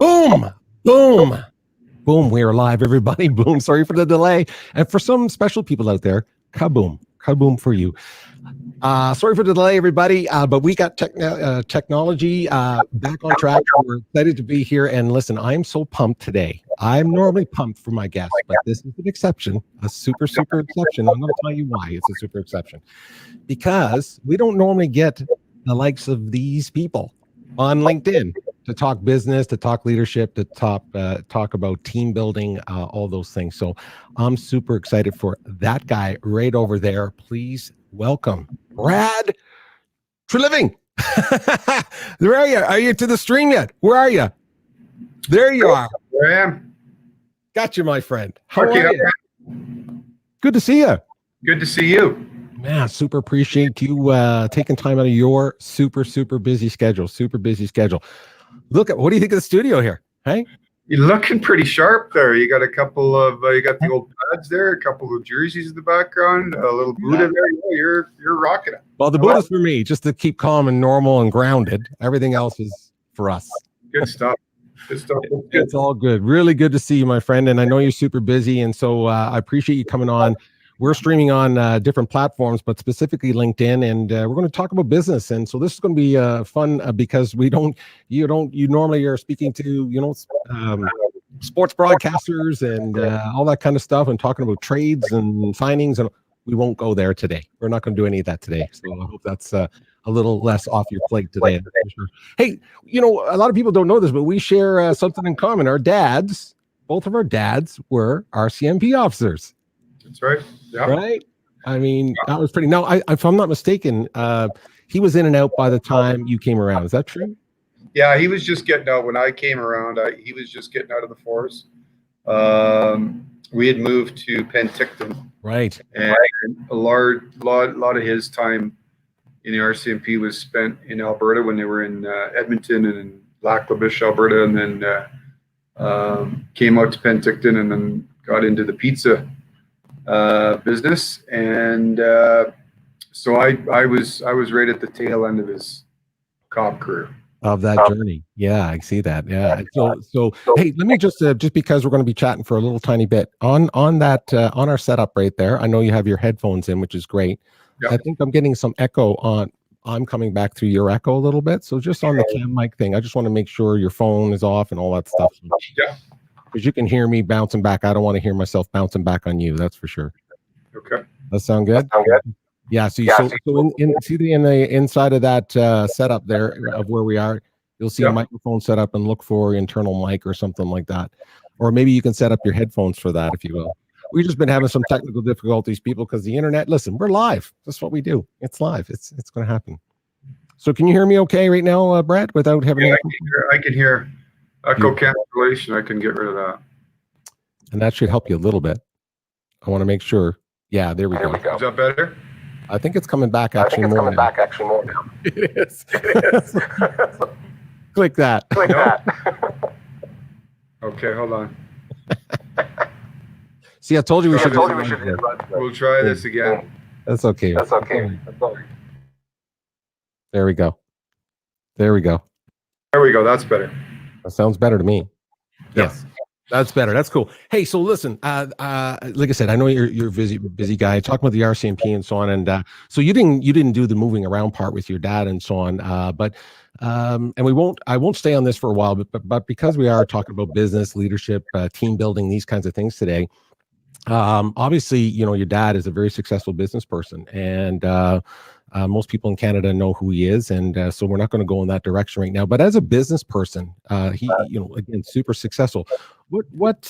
Boom, boom, boom. We are live, everybody. Boom. Sorry for the delay. And for some special people out there, kaboom, kaboom for you. Sorry for the delay, everybody. But we got technology back on track. We're excited to be here. And listen, I'm so pumped today. I'm normally pumped for my guests, but this is an exception, a super, super exception. I'm going to tell you why it's a super exception. Because we don't normally get the likes of these people on LinkedIn to talk business, to talk leadership, to talk about team building, all those things. So I'm super excited for that guy right over there. Please welcome Brad Treliving. Where are you? Are you to the stream yet? Where are you? There you are. Where I am. Got you, my friend. How are you? Good to see you. Good to see you. Man, super appreciate you taking time out of your super busy schedule. Look at, what do you think of the studio here? Hey, You're looking pretty sharp there. You got a couple of you got the old pads there, a couple of jerseys in the background, a little Buddha there. Yeah, you're rocking it. Well, the Buddha's for me, just to keep calm and normal and grounded. Everything else is for us. Good stuff. Good stuff. It's all good. Really good to see you, my friend. And I know you're super busy, and so I appreciate you coming on. We're streaming on different platforms, but specifically LinkedIn, and we're going to talk about business. And so this is going to be fun because you normally are speaking to, sports broadcasters and all that kind of stuff, and talking about trades and signings, and we won't go there today. We're not going to do any of that today. So I hope that's a little less off your plate today. Hey, a lot of people don't know this, but we share something in common. Both of our dads were RCMP officers. That's right. Yeah. Right. I mean, that was pretty. Now, if I'm not mistaken, he was in and out by the time you came around. Is that true? Yeah, he was just getting out when I came around. He was just getting out of the force. We had moved to Penticton, right, and a lot of his time in the RCMP was spent in Alberta when they were in Edmonton and in Lac La Biche, Alberta, and then came out to Penticton and then got into the pizza business, and so I was right at the tail end of his cop career. Of that journey. Yeah, I see that. Yeah. So hey, let me just because we're going to be chatting for a little tiny bit on that on our setup right there. I know you have your headphones in, which is great. Yep. I think I'm getting some echo on. I'm coming back through your echo a little bit. So just on the cam mic thing, I just want to make sure your phone is off and all that stuff. Yeah. Because you can hear me bouncing back. I don't want to hear myself bouncing back on you. That's for sure. Okay. That sound good? Yeah. So in the inside of that setup there of where we are, you'll see a microphone set up, and look for internal mic or something like that. Or maybe you can set up your headphones for that, if you will. We've just been having some technical difficulties, people, because the internet. Listen, we're live. That's what we do. It's live. It's going to happen. So can you hear me okay right now, Brad, without having? Yeah, I can hear echo cancellation. I can get rid of that. And that should help you a little bit. I want to make sure. Yeah, there we go. Is that better? I think it's coming back actually more now. It is. Click that. Okay, hold on. See, I told you we should. We'll try this again. That's okay. There we go. That's better. That sounds better to me. Yes. That's better. That's cool. Hey, so listen, like I said, I know you're a busy guy. Talking about the RCMP and so on, and so you didn't do the moving around part with your dad and so on. But and I won't stay on this for a while, but because we are talking about business, leadership, team building, these kinds of things today. Obviously, your dad is a very successful business person, and most people in Canada know who he is, and so we're not going to go in that direction right now. But as a business person, he, again, super successful. What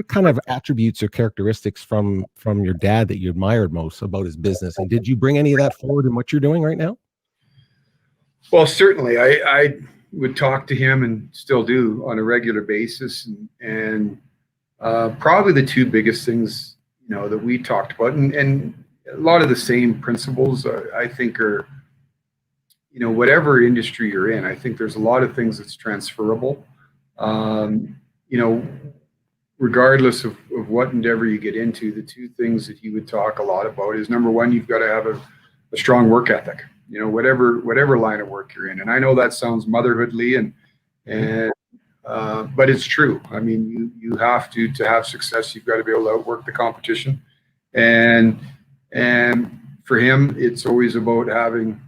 kind of attributes or characteristics from your dad that you admired most about his business, and did you bring any of that forward in what you're doing right now? Well, certainly, I would talk to him and still do on a regular basis, and probably the two biggest things that we talked about, and a lot of the same principles, I think, are, whatever industry you're in, I think there's a lot of things that's transferable. Regardless of what endeavor you get into, the two things that he would talk a lot about is, number one, you've got to have a strong work ethic, whatever line of work you're in. And I know that sounds motherhoodly and But it's true. I mean, you have to have success. You've got to be able to outwork the competition, and for him, it's always about having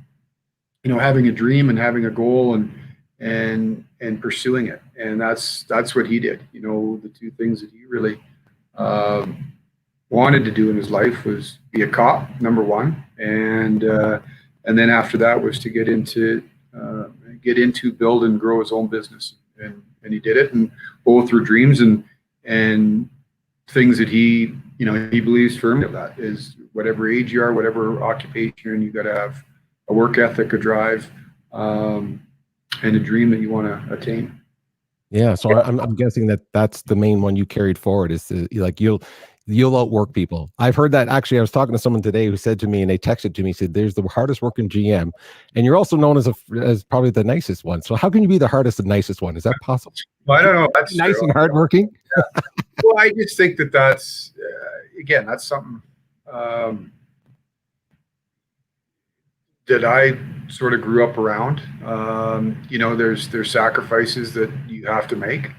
having a dream and having a goal and pursuing it. And that's what he did. The two things that he really wanted to do in his life was be a cop, number one, and then after that was to get into build and grow his own business, and he did it, and both were dreams and things that he believes firmly that is whatever age you are, whatever occupation you're in, you got to have a work ethic, a drive, and a dream that you want to attain. Yeah, so I'm guessing that's the main one you carried forward is like you'll outwork people. I've heard that. Actually, I was talking to someone today who said to me, and they texted to me, said, "There's the hardest working GM, and you're also known as probably the nicest one. So how can you be the hardest and nicest one? Is that possible?" Well, I don't know. That's nice true. And hardworking. Yeah. Well, I just think that's again, that's something that I sort of grew up around. There's sacrifices that you have to make,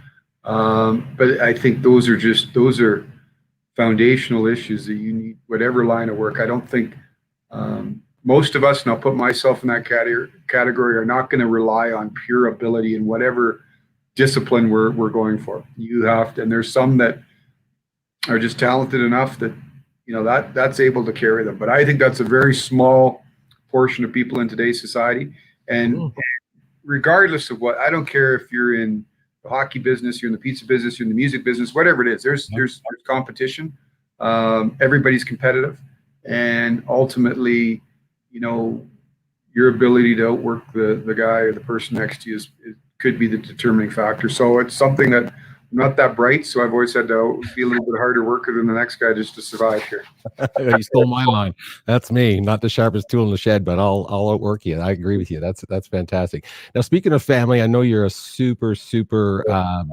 but I think those are foundational issues that you need, whatever line of work. I don't think most of us, and I'll put myself in that category, are not going to rely on pure ability in whatever discipline we're going for. You have to, and there's some that are just talented enough that that's able to carry them. But I think that's a very small portion of people in today's society. And regardless of what, I don't care if you're in the hockey business, you're in the pizza business, you're in the music business, whatever it is, there's competition. Everybody's competitive, and ultimately, your ability to outwork the guy or the person next to you could be the determining factor. So it's something that I'm not that bright, so I've always had to be a little bit harder worker than the next guy just to survive here. You stole my line. That's me, not the sharpest tool in the shed, but I'll outwork you. I agree with you. That's fantastic. Now, speaking of family, I know you're a super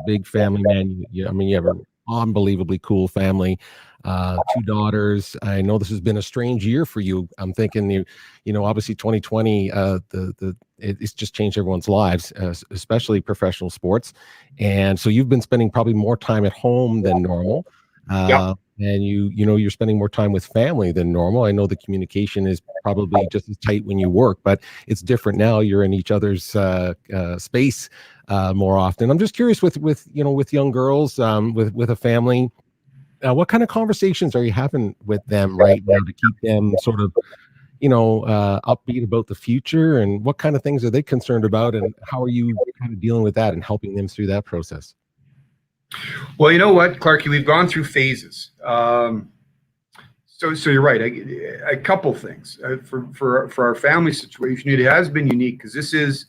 big family man. You have an unbelievably cool family. 2 daughters. I know this has been a strange year for you. I'm thinking obviously 2020, it's just changed everyone's lives, especially professional sports. And so you've been spending probably more time at home than normal. And you're spending more time with family than normal. I know the communication is probably just as tight when you work, but it's different now. You're in each other's space more often. I'm just curious with young girls, with a family. What kind of conversations are you having with them right now to keep them sort of, upbeat about the future, and what kind of things are they concerned about, and how are you kind of dealing with that and helping them through that process? Well, you know what, Clarke, we've gone through phases. So you're right. A couple things for our family situation. It has been unique because this is,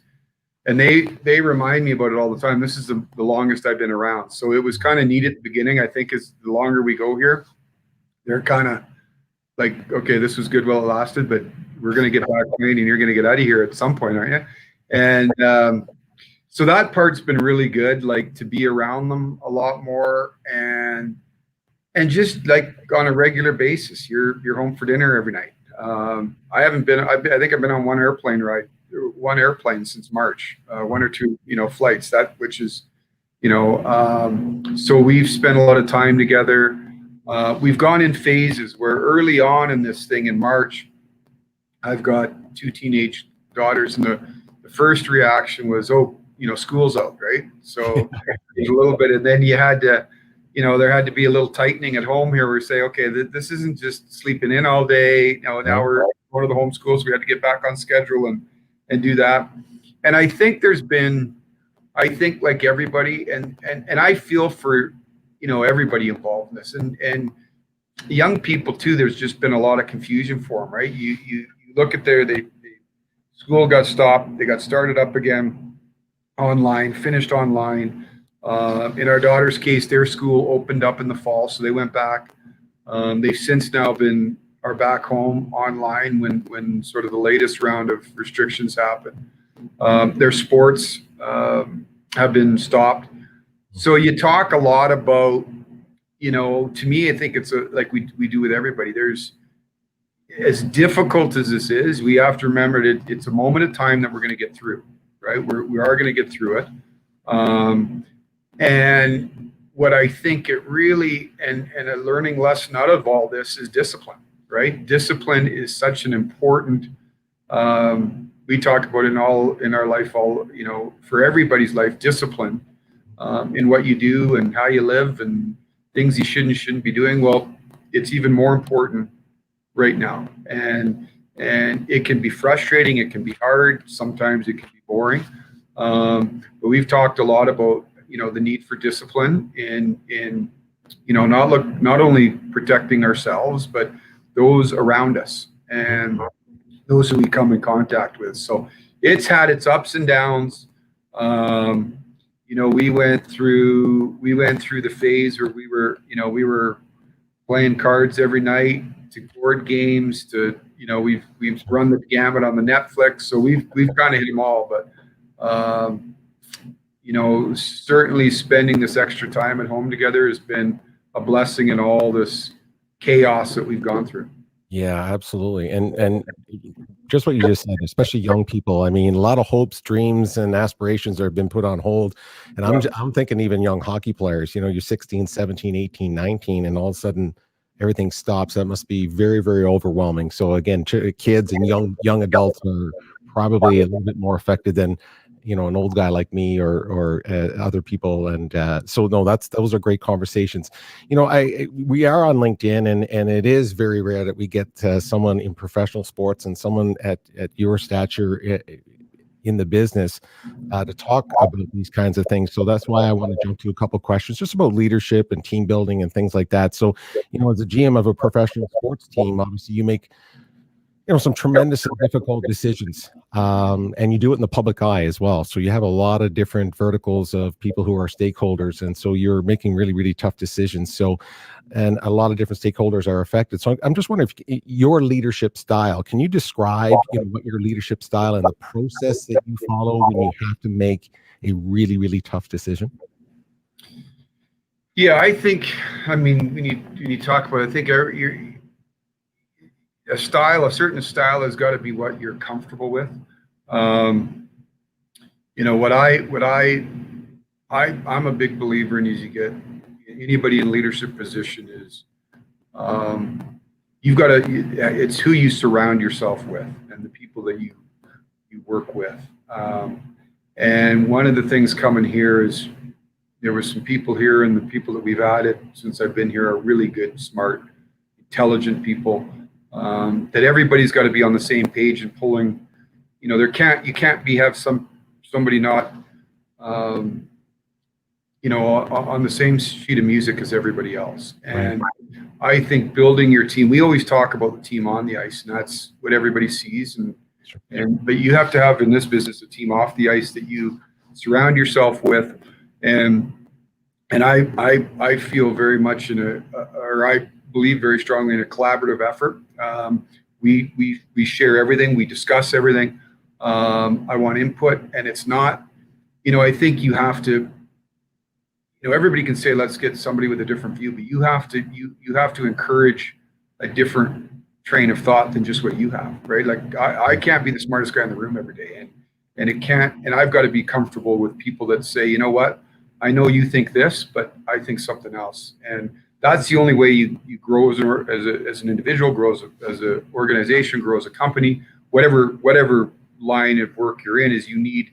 and they remind me about it all the time. This is the longest I've been around. So it was kind of neat at the beginning. I think as the longer we go here, they're kind of like, okay, this was good while it lasted, but we're going to get back playing, and you're going to get out of here at some point, aren't you? And so that part's been really good, like to be around them a lot more, and just like on a regular basis, you're home for dinner every night. I think I've been on one airplane since March, 1 or 2, flights, which is, so we've spent a lot of time together. We've gone in phases where early on in this thing in March, I've got 2 teenage daughters, and the first reaction was, school's out, right? So there's a little bit, and then you had to, there had to be a little tightening at home here where we say, okay, this isn't just sleeping in all day. Now we're going to the homeschools. We had to get back on schedule and do that. And I think like everybody, and I feel for, everybody involved in this, and young people too, there's just been a lot of confusion for them, right? You look at school got stopped, they got started up again online, finished online. In our daughter's case, their school opened up in the fall, so they went back. They've since now are back home online when sort of the latest round of restrictions happened. Their sports have been stopped. So you talk a lot about, to me, I think it's like we do with everybody. There's, as difficult as this is, we have to remember that it's a moment of time that we're going to get through, right? We are going to get through it. And what I think it really, and a learning lesson out of all this is discipline, right? Discipline is such an important, we talk about it in our life, for everybody's life, discipline, in what you do and how you live and things you shouldn't be doing. Well, it's even more important right now. And it can be frustrating. It can be hard. Sometimes it can be boring. But we've talked a lot about, the need for discipline in not only protecting ourselves, but those around us and those who we come in contact with. So it's had its ups and downs. We went through the phase where we were playing cards every night to board games to, we've run the gamut on the Netflix. So we've kind of hit them all, but certainly spending this extra time at home together has been a blessing in all this chaos that we've gone through. Yeah, absolutely. And just what you just said, especially young people. I mean, a lot of hopes, dreams, and aspirations have been put on hold. And I'm thinking even young hockey players, you're 16, 17, 18, 19, and all of a sudden everything stops. That must be very, very overwhelming. So again, kids and young adults are probably a little bit more affected than an old guy like me or other people. And so no, those are great conversations. We are on LinkedIn, and it is very rare that we get someone in professional sports and someone at your stature in the business to talk about these kinds of things. So that's why I want to jump to a couple of questions just about leadership and team building and things like that. So, as a GM of a professional sports team, obviously you make some tremendous and difficult decisions, and you do it in the public eye as well. So you have a lot of different verticals of people who are stakeholders, and so you're making really, really tough decisions. So, and a lot of different stakeholders are affected. So I'm just wondering if your leadership style, can you describe what your leadership style and the process that you follow when you have to make a really, really tough decision? Yeah, I think, when you talk about it, I think a certain style has got to be what you're comfortable with. I'm a big believer in, as you get anybody in leadership position is, it's who you surround yourself with and the people that you work with. And one of the things coming here is there were some people here, and the people that we've added since I've been here are really good, smart, intelligent people. That everybody's got to be on the same page and pulling, you can't have somebody not, on the same sheet of music as everybody else. And I think building your team, we always talk about the team on the ice, and that's what everybody sees. But you have to have in this business a team off the ice that you surround yourself with. And I feel very much I believe very strongly in a collaborative effort. We share everything, we discuss everything. I want input, and it's not, I think you have to, everybody can say, let's get somebody with a different view, but you have to encourage a different train of thought than just what you have, right? Like I can't be the smartest guy in the room every day, and I've got to be comfortable with people that say, you know what, I know you think this, but I think something else. And that's the only way you grow as an individual, grows as an organization, grows a company, whatever line of work you're in. Is you need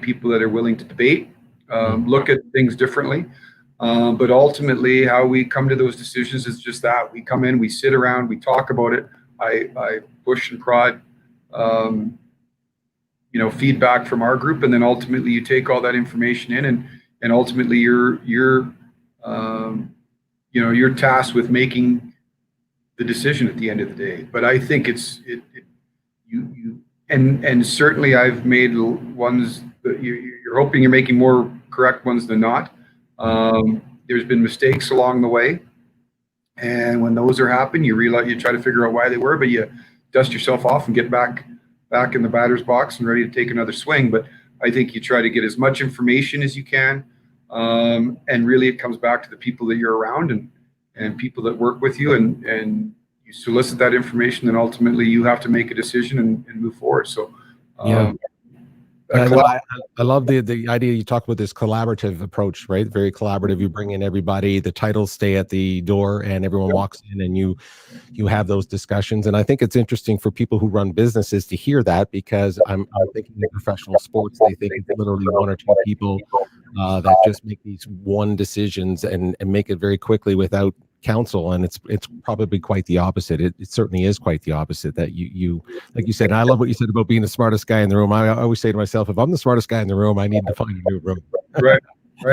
people that are willing to debate, look at things differently. But ultimately, how we come to those decisions is just that. We come in, we sit around, we talk about it. I push and prod, feedback from our group, and then ultimately you take all that information in, and ultimately you're tasked with making the decision at the end of the day. But I think and certainly I've made ones that you're hoping you're making more correct ones than not. There's been mistakes along the way, and when those are happen, you realize, you try to figure out why they were, but you dust yourself off and get back in the batter's box and ready to take another swing. But I think you try to get as much information as you can. And really it comes back to the people that you're around and people that work with you, and you solicit that information, and ultimately you have to make a decision and move forward. So, No, I love the idea you talk about, this collaborative approach, right? Very collaborative. You bring in everybody, the titles stay at the door, and everyone walks in, and you have those discussions. And I think it's interesting for people who run businesses to hear that, because I'm thinking in professional sports, they think it's literally one or two people that just make these one decisions and make it very quickly without counsel. And it's probably quite the opposite. It certainly is quite the opposite, that you like you said, and I love what you said about being the smartest guy in the room. I always say to myself, if I'm the smartest guy in the room, I need to find a new room. Right.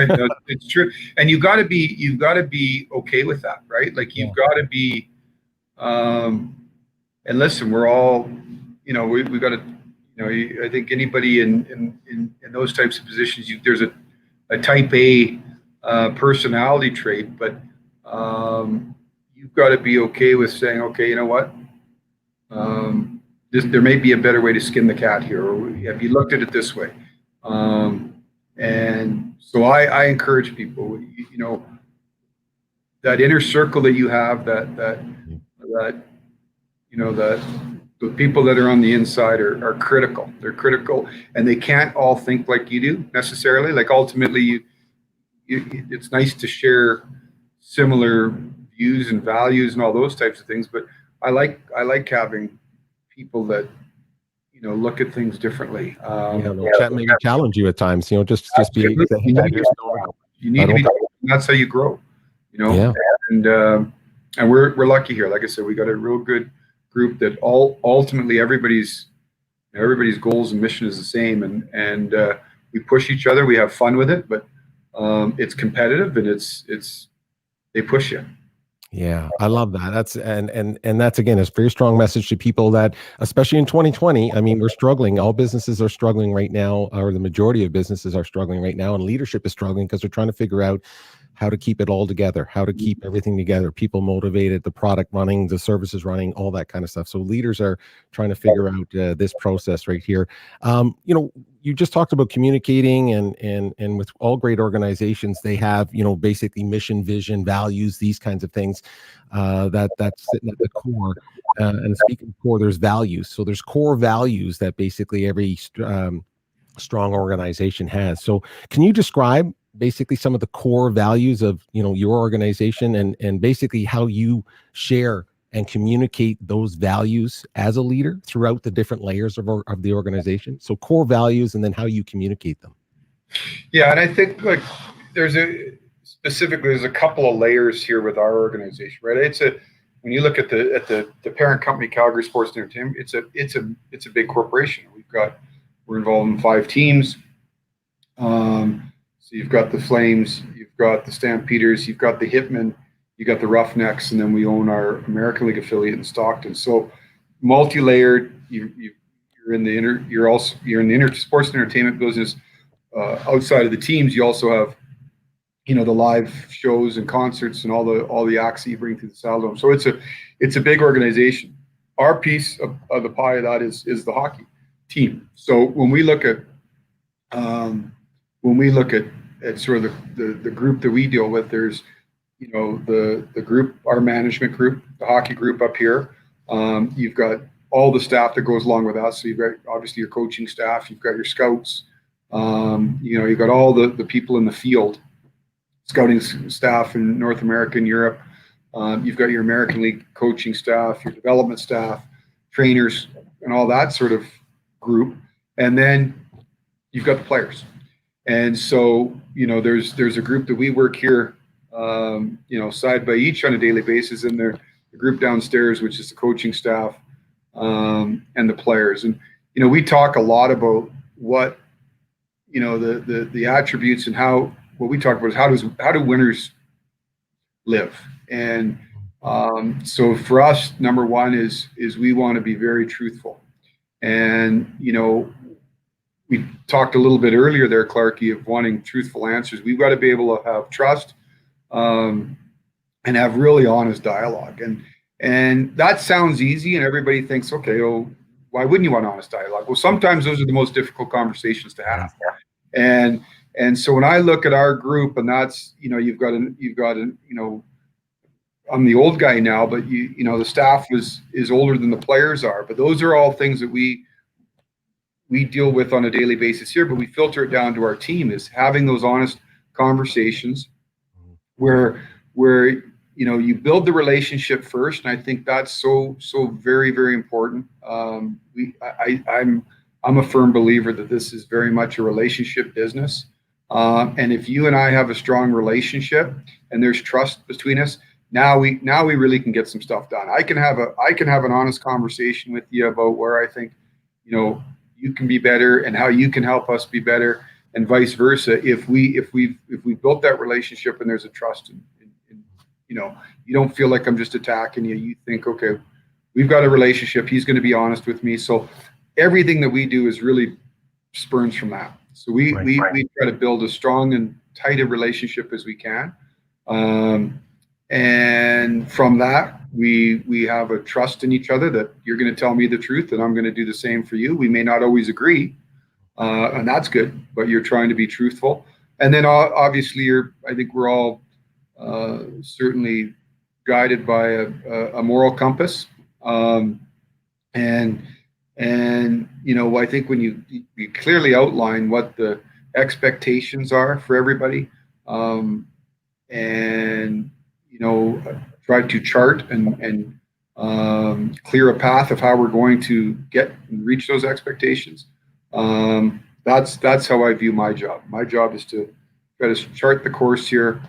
No, it's true. And you've got to be okay with that, right? Like you've got to be, and listen, we're all, we got to, I think anybody in those types of positions, there's a type A personality trait, but you've got to be okay with saying, okay, you know what? There may be a better way to skin the cat here, or have you looked at it this way? And so I encourage people, that inner circle that you have, that the people that are on the inside are critical. They're critical, and they can't all think like you do necessarily. Like ultimately, it's nice to share similar views and values and all those types of things. But I like having people that look at things differently. Maybe challenge you at times. Just be. You need to be. That's how you grow. And we're lucky here. Like I said, we got a real good group that ultimately everybody's goals and mission is the same, and we push each other. We have fun with it, but it's competitive, and it's they push you. Yeah, I love that. That's and that's, again, a very strong message to people that, especially in 2020, I mean, we're struggling. All businesses are struggling right now, or the majority of businesses are struggling right now, and leadership is struggling because they're trying to figure out how to keep it all together, how to keep everything together, people motivated, the product running, the services running, all that kind of stuff. So leaders are trying to figure out this process right here. You just talked about communicating, and with all great organizations, they have, basically mission, vision, values, these kinds of things that's sitting at the core. And speaking of core, there's values. So there's core values that basically every strong organization has. So can you describe basically some of the core values of your organization, and basically how you share and communicate those values as a leader throughout the different layers of the organization? So core values, and then how you communicate them. Yeah, and I think there's a couple of layers here with our organization, right? When you look at the parent company, Calgary Sports and Entertainment, it's a big corporation. We're involved in 5 teams. So you've got the Flames, you've got the Stampeders, you've got the Hitmen, you got the Roughnecks, and then we own our American League affiliate in Stockton. So multi-layered. You're in the inter sports and entertainment business. Outside of the teams, you also have the live shows and concerts and all the acts that you bring to the Saddledome. So it's a big organization. Our piece of the pie of that is the hockey team. So when we look at sort of the group that we deal with, there's the group, our management group, the hockey group up here. You've got all the staff that goes along with us. So you've got obviously your coaching staff, you've got your scouts, you've got all the people in the field, scouting staff in North America and Europe. You've got your American League coaching staff, your development staff, trainers, and all that sort of group. And then you've got the players. And so, there's a group that we work here, side by each on a daily basis, and the group downstairs, which is the coaching staff, and the players. And, we talk a lot about what, the attributes, and what we talk about is how do winners live? And so for us, number one is we want to be very truthful. And, we talked a little bit earlier there, Clarke, of wanting truthful answers. We've got to be able to have trust and have really honest dialogue. And that sounds easy, and everybody thinks, okay, why wouldn't you want honest dialogue? Well, sometimes those are the most difficult conversations to have. And so when I look at our group, and that's, you've got I'm the old guy now, but the staff is older than the players are. But those are all things that we we deal with on a daily basis here, but we filter it down to our team, is having those honest conversations where you build the relationship first, and I think that's so very, very important. I'm a firm believer that this is very much a relationship business, and if you and I have a strong relationship and there's trust between us, now we really can get some stuff done. I can have an honest conversation with you about where I think you can be better and how you can help us be better, and vice versa. If we've built that relationship and there's a trust, and you don't feel like I'm just attacking you. You think, okay, we've got a relationship. He's going to be honest with me. So everything that we do is really spurns from that. So we try to build as strong and tight a relationship as we can. And from that, we have a trust in each other that you're going to tell me the truth and I'm going to do the same for you. We may not always agree, and that's good, but you're trying to be truthful. And then obviously I think we're all certainly guided by a moral compass. And I think when you clearly outline what the expectations are for everybody, and try to chart and clear a path of how we're going to get and reach those expectations. That's how I view my job. My job is to try to chart the course here,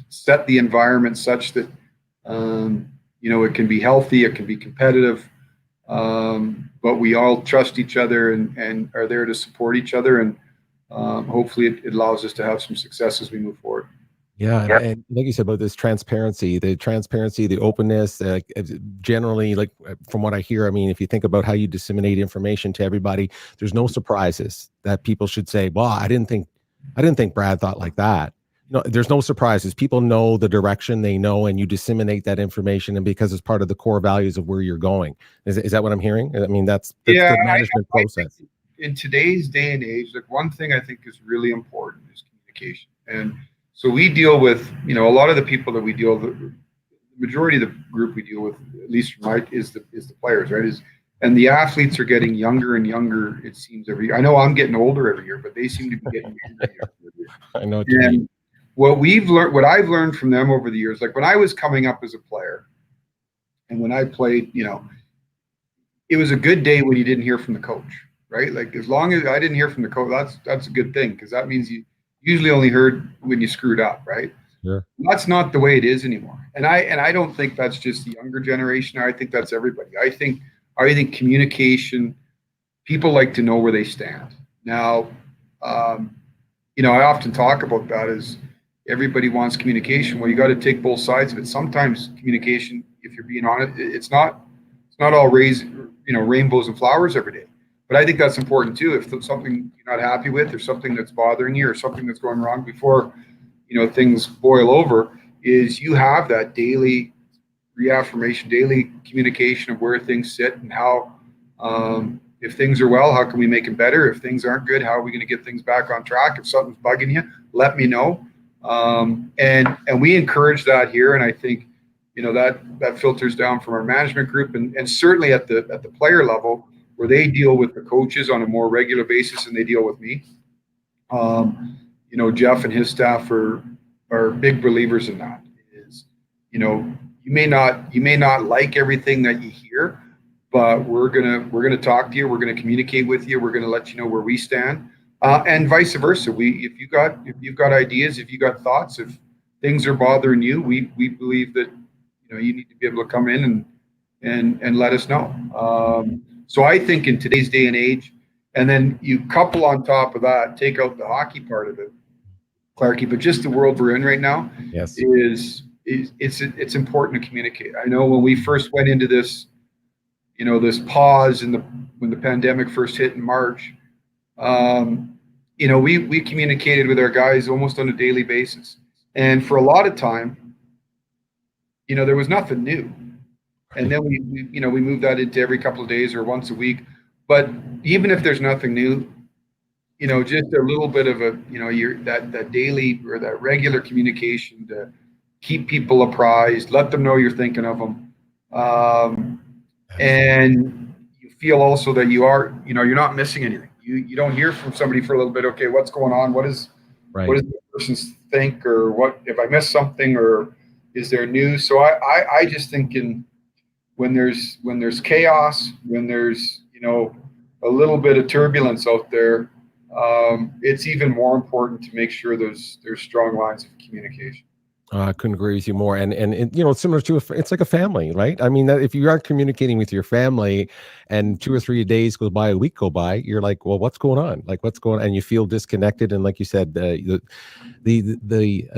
set the environment such that it can be healthy, it can be competitive, but we all trust each other and are there to support each other, and hopefully it allows us to have some success as we move forward. Yeah, and like you said about this transparency, the openness, generally, like from what I hear, I mean, if you think about how you disseminate information to everybody, there's no surprises that people should say, well, I didn't think Brad thought like that. There's no surprises. People know the direction, they know, and you disseminate that information, and because it's part of the core values of where you're going. Is that what I'm hearing? I mean, that's the management process. In today's day and age, like, one thing I think is really important is communication. And so we deal with, a lot of the people that we deal with, the majority of the group we deal with, at least is the players, right? And the athletes are getting younger and younger, it seems, every year. I know I'm getting older every year, but they seem to be getting younger every year. I know what you mean. What I've learned from them over the years, like when I was coming up as a player and when I played, it was a good day when you didn't hear from the coach, right? Like, as long as I didn't hear from the coach, that's a good thing, because that means you usually only heard when you screwed up, right? Sure. That's not the way it is anymore. And I don't think that's just the younger generation. I think that's everybody. I think communication, people like to know where they stand. Now, I often talk about that as everybody wants communication. Well, you got to take both sides of it. Sometimes communication, if you're being honest, it's not all rainbows and flowers every day. But I think that's important too. If there's something you're not happy with, or something that's bothering you, or something that's going wrong before, things boil over, is you have that daily reaffirmation, daily communication of where things sit and how, if things are well, how can we make them better? If things aren't good, how are we going to get things back on track? If something's bugging you, let me know. And we encourage that here. And I think, that filters down from our management group, and certainly at the player level, where they deal with the coaches on a more regular basis than they deal with me. Jeff and his staff are big believers in that. You may not like everything that you hear, but we're gonna talk to you. We're gonna communicate with you. We're gonna let you know where we stand, and vice versa. If you've got ideas, if you got thoughts, if things are bothering you, we believe that you need to be able to come in and let us know. So I think in today's day and age, and then you couple on top of that, take out the hockey part of it, Clarke, but just the world we're in right now, yes, it's important to communicate. I know when we first went into this, this pause when the pandemic first hit in March, we communicated with our guys almost on a daily basis, and for a lot of time, there was nothing new. And then we move that into every couple of days or once a week. But even if there's nothing new, just a little bit of that daily or that regular communication to keep people apprised, let them know you're thinking of them. And you feel also that you're not missing anything. You don't hear from somebody for a little bit. Okay, what's going on? What does Right. the person think, or what if I missed something, or is there news? So I just think when there's chaos, when there's a little bit of turbulence out there, it's even more important to make sure there's strong lines of communication. I couldn't agree with you more. And it's similar to it's like a family, right? I mean, that if you aren't communicating with your family, and 2 or 3 days go by, a week go by, you're like, well, what's going on? Like, what's going on? And you feel disconnected. And like you said, an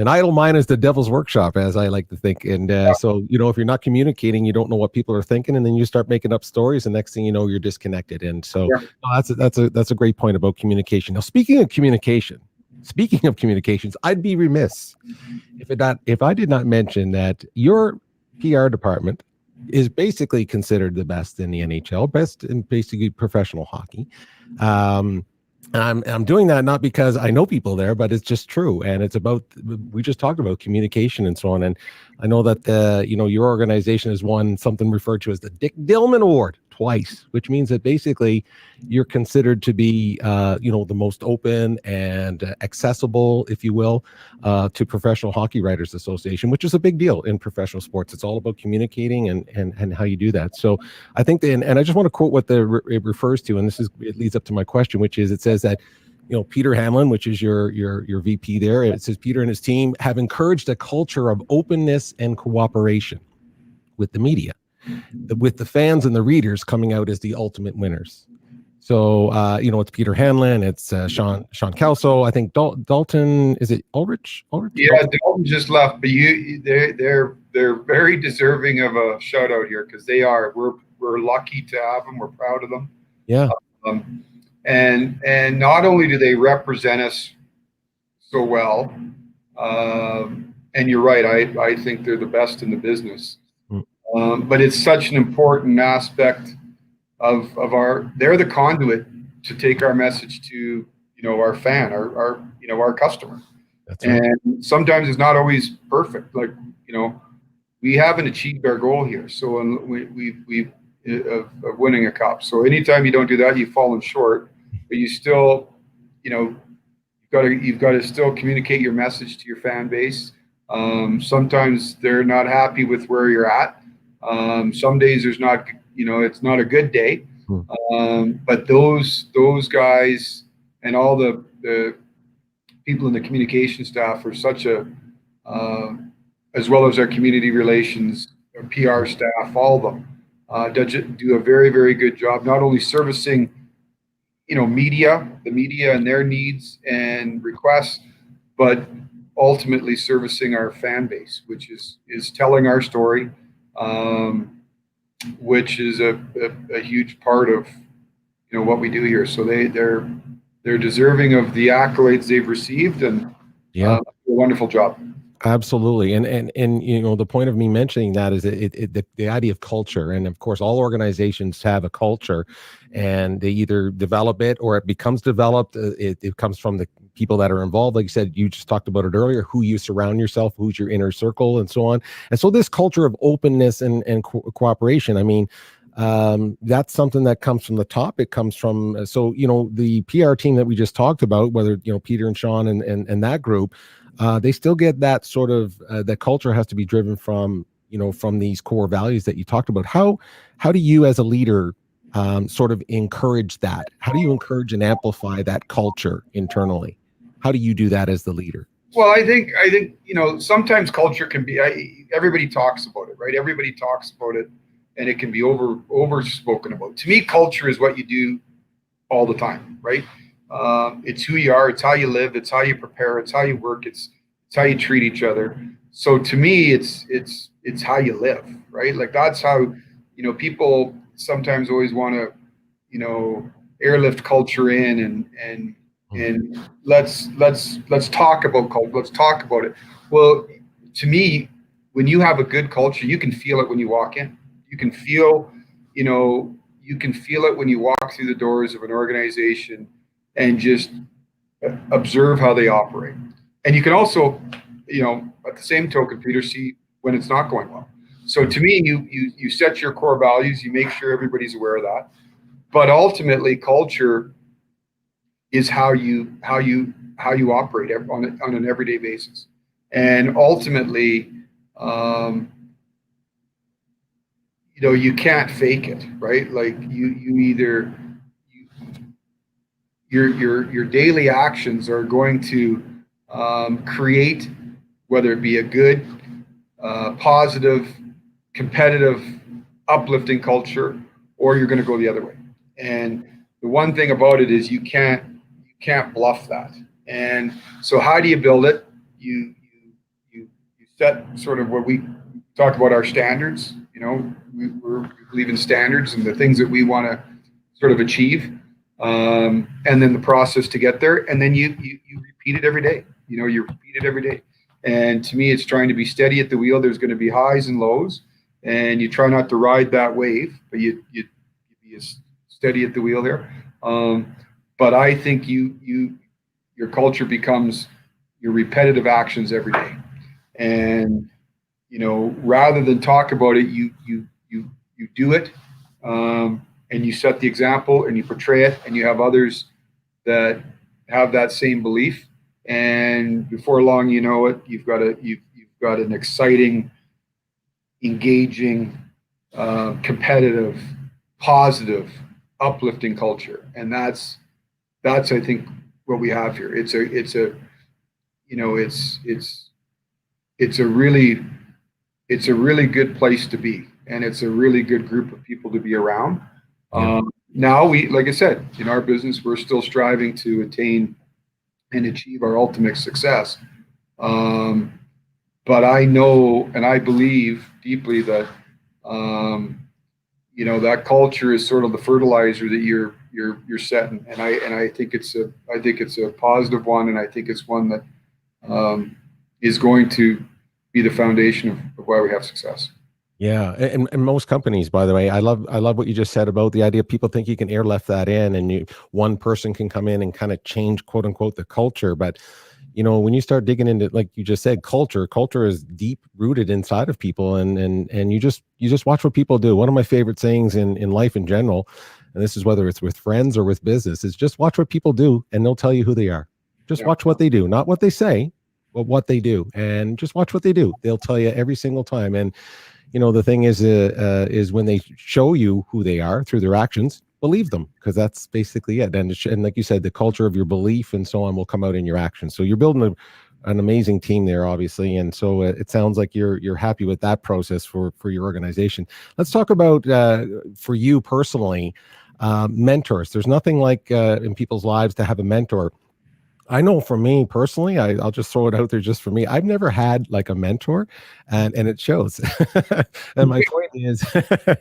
idle mind is the devil's workshop, as I like to think. And so if you're not communicating, you don't know what people are thinking, and then you start making up stories, and next thing you know, you're disconnected. And so that's a great point about communication. Now, speaking of communications, I'd be remiss if I did not mention that your PR department is basically considered the best in the NHL, best in basically professional hockey. And I'm doing that not because I know people there, but it's just true. And it's about, we just talked about communication and so on. And I know that, your organization has won something referred to as the Dick Dillman Award twice, which means that basically you're considered to be, the most open and accessible, if you will, to Professional Hockey Writers Association, which is a big deal in professional sports. It's all about communicating and how you do that. So I think, and I just want to quote what it refers to, and it leads up to my question, which is, it says that, Peter Hamlin, which is your VP there, it says Peter and his team have encouraged a culture of openness and cooperation with the media, with the fans and the readers coming out as the ultimate winners. So, it's Peter Hanlon, it's Sean Kelso. I think Dalton, is it Ulrich? Yeah, Dalton just left, but they're very deserving of a shout out here, because they are. We're lucky to have them. We're proud of them. Yeah. And not only do they represent us so well, and you're right, I think they're the best in the business. But it's such an important aspect of they're the conduit to take our message to our fan, our customer. That's right. And sometimes it's not always perfect. Like we haven't achieved our goal here, so we of winning a cup. So anytime you don't do that, you've fallen short. But you still you've got to still communicate your message to your fan base. Sometimes they're not happy with where you're at. Some days there's not. It's not a good day, but those guys and all the people in the communication staff are such a, as well as our community relations, our PR staff, all of them do a very, very good job, not only servicing, the media and their needs and requests, but ultimately servicing our fan base, which is telling our story. Which is a huge part of what we do here. So they're deserving of the accolades they've received, and a wonderful job. Absolutely. And the point of me mentioning that is the idea of culture. And of course, all organizations have a culture, and they either develop it or it becomes developed. It comes from the people that are involved. Like you said, you just talked about it earlier, who you surround yourself, who's your inner circle, and so on. And so this culture of openness and cooperation, I mean, that's something that comes from the top. It comes from, the PR team that we just talked about, whether, Peter and Sean and that group, they still get that sort of, that culture has to be driven from, from these core values that you talked about. How do you as a leader sort of encourage that? How do you encourage and amplify that culture internally? How do you do that as the leader? Well, I think sometimes culture can be, everybody talks about it, right? Everybody talks about it, and it can be over spoken about. To me, culture is what you do all the time, right? It's who you are, it's how you live, it's how you prepare, it's how you work, it's how you treat each other. So to me, it's how you live, right? Like that's how, people sometimes always want to, airlift culture in and let's talk about culture, let's talk about it. Well, to me, when you have a good culture, you can feel it when you walk in. You can feel, it when you walk through the doors of an organization and just observe how they operate. And you can also, at the same token, Peter, see when it's not going well. So to me, you set your core values, you make sure everybody's aware of that. but ultimately culture is how you operate on an everyday basis. And ultimately, you can't fake it, right? Like you either your daily actions are going to create, whether it be a good, positive, competitive, uplifting culture, or you're going to go the other way. And the one thing about it is you can't bluff that. And so how do you build it? You set sort of what we talk about, our standards. We believe in standards and the things that we want to sort of achieve, and then the process to get there, and then you repeat it every day. You repeat it every day. And to me, it's trying to be steady at the wheel. There's going to be highs and lows, and you try not to ride that wave, but you be steady at the wheel there. But I think your culture becomes your repetitive actions every day, and rather than talk about it, you do it, and you set the example, and you portray it, and you have others that have that same belief, and before long, you've got an exciting, engaging, competitive, positive, uplifting culture, and that's I think what we have here. It's a really good place to be, and it's a really good group of people to be around. Yeah. Now like I said, in our business, we're still striving to attain and achieve our ultimate success. But I know and I believe deeply that that culture is sort of the fertilizer that you're setting, and I think it's a positive one, and I think it's one that is going to be the foundation of why we have success. Yeah, and most companies, by the way, I love what you just said about the idea. People think you can airlift that in, and one person can come in and kind of change, quote unquote, the culture. But when you start digging into, like you just said, culture is deep rooted inside of people, and you just watch what people do. One of my favorite sayings in life in general, and this is whether it's with friends or with business, is just watch what people do, and they'll tell you who they are. Just watch what they do, not what they say, but what they do, and just watch what they do. They'll tell you every single time. And the thing is when they show you who they are through their actions, believe them, because that's basically it. And like you said, the culture of your belief and so on will come out in your actions. So you're building an amazing team there, obviously. And so it sounds like you're happy with that process for your organization. Let's talk about for you personally, mentors. There's nothing like in people's lives to have a mentor. I know for me personally, I'll just throw it out there just for me. I've never had like a mentor, and it shows. And my point is,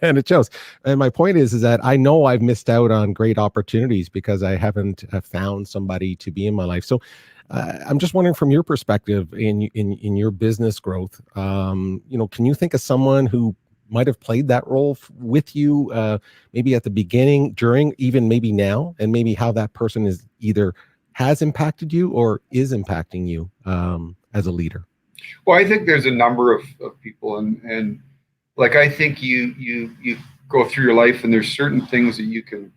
and it shows. And my point is that I know I've missed out on great opportunities because I haven't found somebody to be in my life. So I'm just wondering, from your perspective in your business growth, can you think of someone who might have played that role with you, maybe at the beginning, during, even maybe now, and maybe how that person is either has impacted you or is impacting you as a leader? Well, I think there's a number of people, and like I think you go through your life, and there's certain things that you can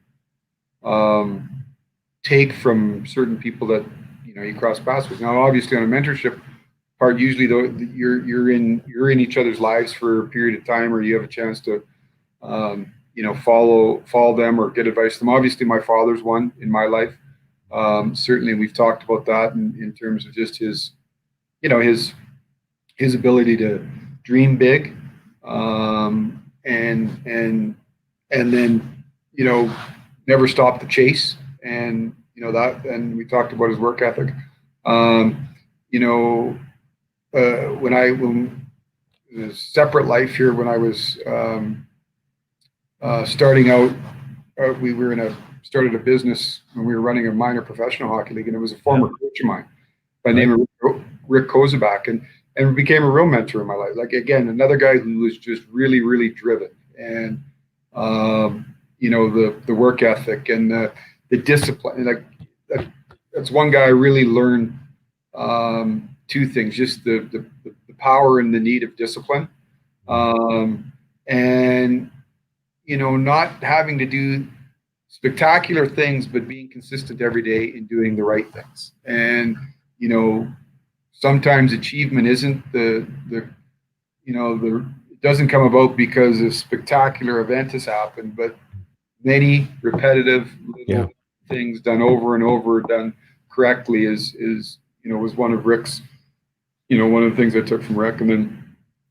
take from certain people that you cross paths with. Now, obviously, on a mentorship part, usually though you're in each other's lives for a period of time, or you have a chance to follow them or get advice from them. Obviously, my father's one in my life. Certainly, we've talked about that in terms of just his ability to dream big, and then never stop the chase, and that. And we talked about his work ethic. When in a separate life here, when I was starting out, we were started a business when we were running a minor professional hockey league, and it was a former coach of mine by the name of Rick Kozubak, and became a real mentor in my life. Like, again, another guy who was just really, really driven, and the work ethic and the discipline. Like that's one guy I really learned two things: just the power and the need of discipline, and not having to do spectacular things, but being consistent every day in doing the right things. And, sometimes achievement isn't it doesn't come about because a spectacular event has happened, but many repetitive Yeah. little things done over and over, done correctly was one of Rick's, one of the things I took from Rick. And then,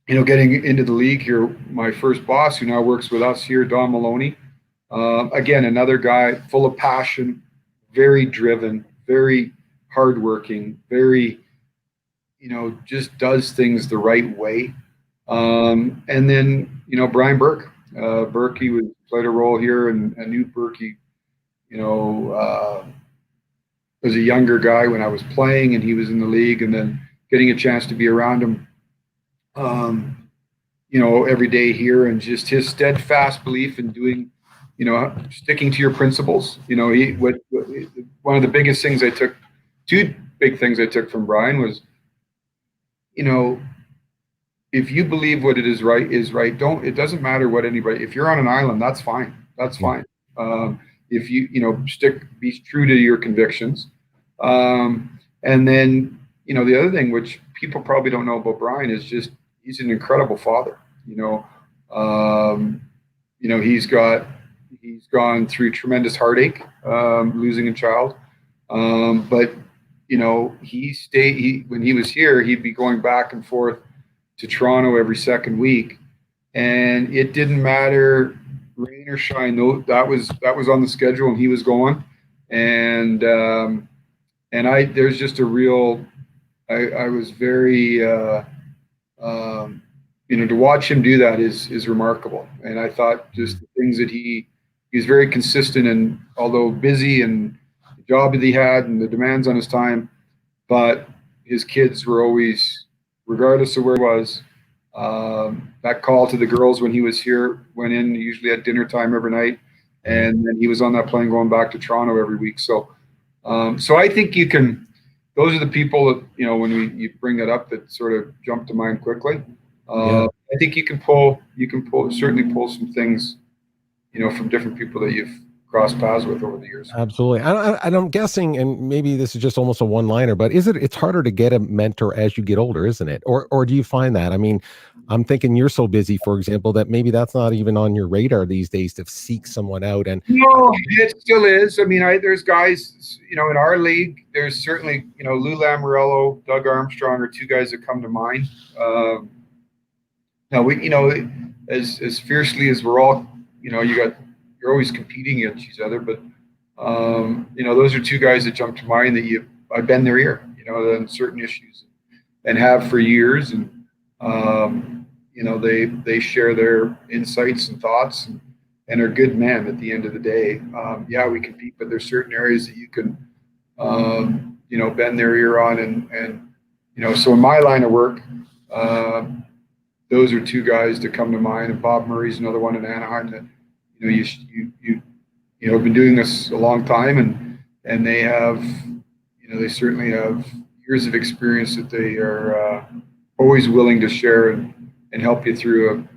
getting into the league here, my first boss who now works with us here, Don Maloney, again, another guy full of passion, very driven, very hardworking, very, just does things the right way. And then, Brian Burke. Burke, he played a role here, and I knew Burke, was a younger guy when I was playing, and he was in the league, and then getting a chance to be around him, every day here, and just his steadfast belief in doing, sticking to your principles. One of the biggest things I took, two big things I took from Brian was, if you believe what it is right, it doesn't matter what anybody, if you're on an island, that's fine. That's fine. If you, be true to your convictions. And then, the other thing, which people probably don't know about Brian, is just, he's an incredible father. He's gone through tremendous heartache, losing a child. But, when he was here, he'd be going back and forth to Toronto every second week, and it didn't matter rain or shine. That was on the schedule, and he was going. And there's just a real, I was very, to watch him do that is remarkable. And I thought just the things that he's very consistent, and although busy, and the job that he had and the demands on his time, but his kids were always, regardless of where he was, that call to the girls when he was here went in usually at dinner time every night, and then he was on that plane going back to Toronto every week. So I think those are the people that, when you bring that up, that sort of jump to mind quickly. I think you can certainly pull some things, from different people that you've crossed paths with over the years. Absolutely. And I'm guessing, and maybe this is just almost a one-liner, but it's harder to get a mentor as you get older, isn't it? Or do you find that? I mean, I'm thinking you're so busy, for example, that maybe that's not even on your radar these days to seek someone out. And no, it still is. I mean, there's guys, in our league, there's certainly, Lou Lamorello, Doug Armstrong are two guys that come to mind. Now we, as fiercely as we're all, you're always competing against each other, but those are two guys that jump to mind that I bend their ear, on certain issues, and have for years, and they share their insights and thoughts, and are good men at the end of the day. We compete, but there's certain areas that you can bend their ear on, and so in my line of work, those are two guys that come to mind, and Bob Murray's another one in Anaheim that you have been doing this a long time, and they have, they certainly have years of experience that they are always willing to share and help you through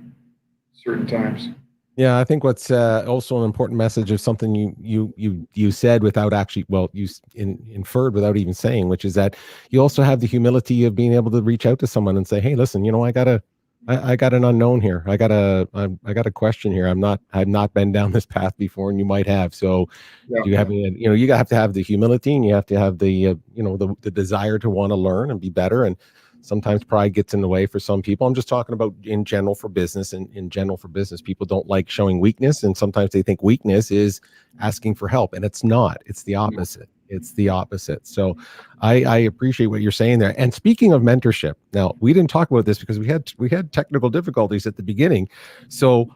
certain times. Yeah, I think what's also an important message of something you said without actually, you inferred without even saying, which is that you also have the humility of being able to reach out to someone and say, hey, listen, I got an unknown here. I got a question here. I've not been down this path before, and you might have. So do you have any, you have to have the humility, and you have to have the, the desire to want to learn and be better. And sometimes pride gets in the way for some people. I'm just talking about in general for business, and in general for business, people don't like showing weakness. And sometimes they think weakness is asking for help, and it's not. It's the opposite. It's the opposite. So I appreciate what you're saying there. And speaking of mentorship, now we didn't talk about this because we had technical difficulties at the beginning. So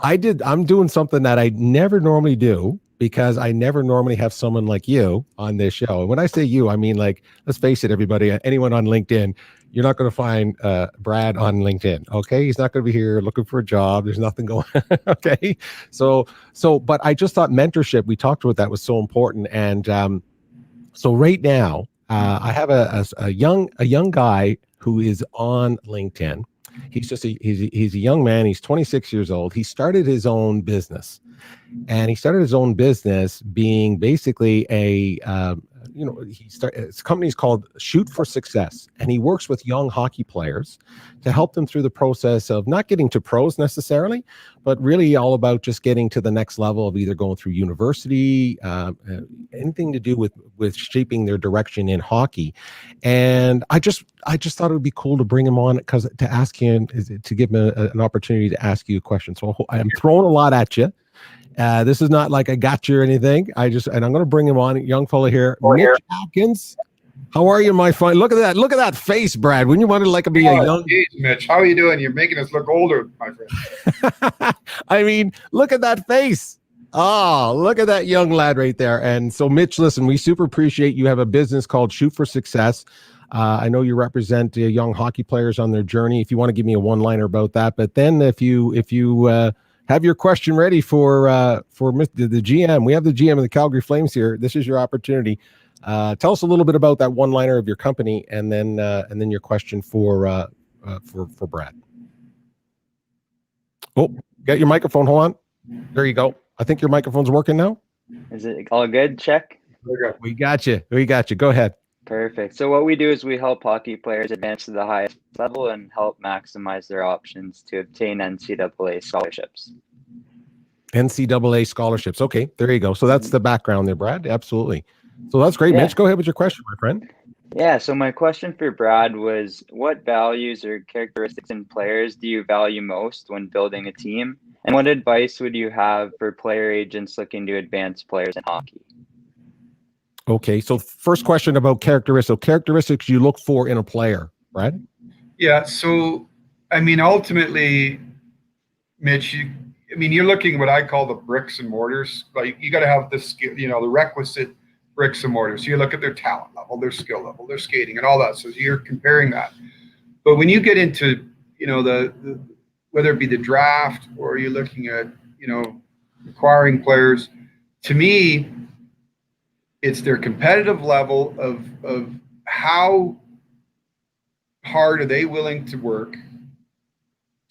I'm doing something that I never normally do, because I never normally have someone like you on this show. And when I say you, I mean, like, let's face it, everybody, anyone on LinkedIn, you're not going to find Brad on LinkedIn. Okay. He's not going to be here looking for a job. There's nothing going on. Okay. So, but I just thought mentorship, we talked about that, was so important. And so right now, I have a young guy who is on LinkedIn. He's a young man. He's 26 years old. He started his own business. And he started his own business being basically his company's called Shoot for Success. And he works with young hockey players to help them through the process of not getting to pros necessarily, but really all about just getting to the next level of either going through university, anything to do with shaping their direction in hockey. And I just thought it would be cool to bring him on to ask him, to give him an opportunity to ask you a question. So I'm throwing a lot at you. This is not like I got you or anything. And I'm going to bring him on, young fella here, Mitch Atkins. How are you, my friend? Look at that. Look at that face, Brad. When you wanted to be a young. Geez, Mitch, how are you doing? You're making us look older, my friend. I mean, look at that face. Oh, look at that young lad right there. And so, Mitch, listen, we super appreciate you have a business called Shoot for Success. I know you represent young hockey players on their journey. If you want to give me a one-liner about that, but then if you have your question ready for the GM. We have the GM of the Calgary Flames here. This is your opportunity. Tell us a little bit about that one-liner of your company, and then your question for Brad. Oh, get your microphone. Hold on. There you go. I think your microphone's working now. Is it all good? Check. We got you. Go ahead. Perfect. So what we do is we help hockey players advance to the highest level and help maximize their options to obtain NCAA scholarships. NCAA scholarships. Okay, there you go. So that's the background there, Brad. Absolutely. So that's great, Mitch. Go ahead with your question, my friend. Yeah. So my question for Brad was, what values or characteristics in players do you value most when building a team? And what advice would you have for player agents looking to advance players in hockey? Okay, so first question about characteristics. So characteristics you look for in a player, right? Yeah. So, I mean, ultimately, Mitch, you're looking at what I call the bricks and mortars. Like, you got to have the skill, the requisite bricks and mortars. So you look at their talent level, their skill level, their skating, and all that. So you're comparing that. But when you get into, the whether it be the draft or you're looking at, acquiring players, to me, it's their competitive level of how hard are they willing to work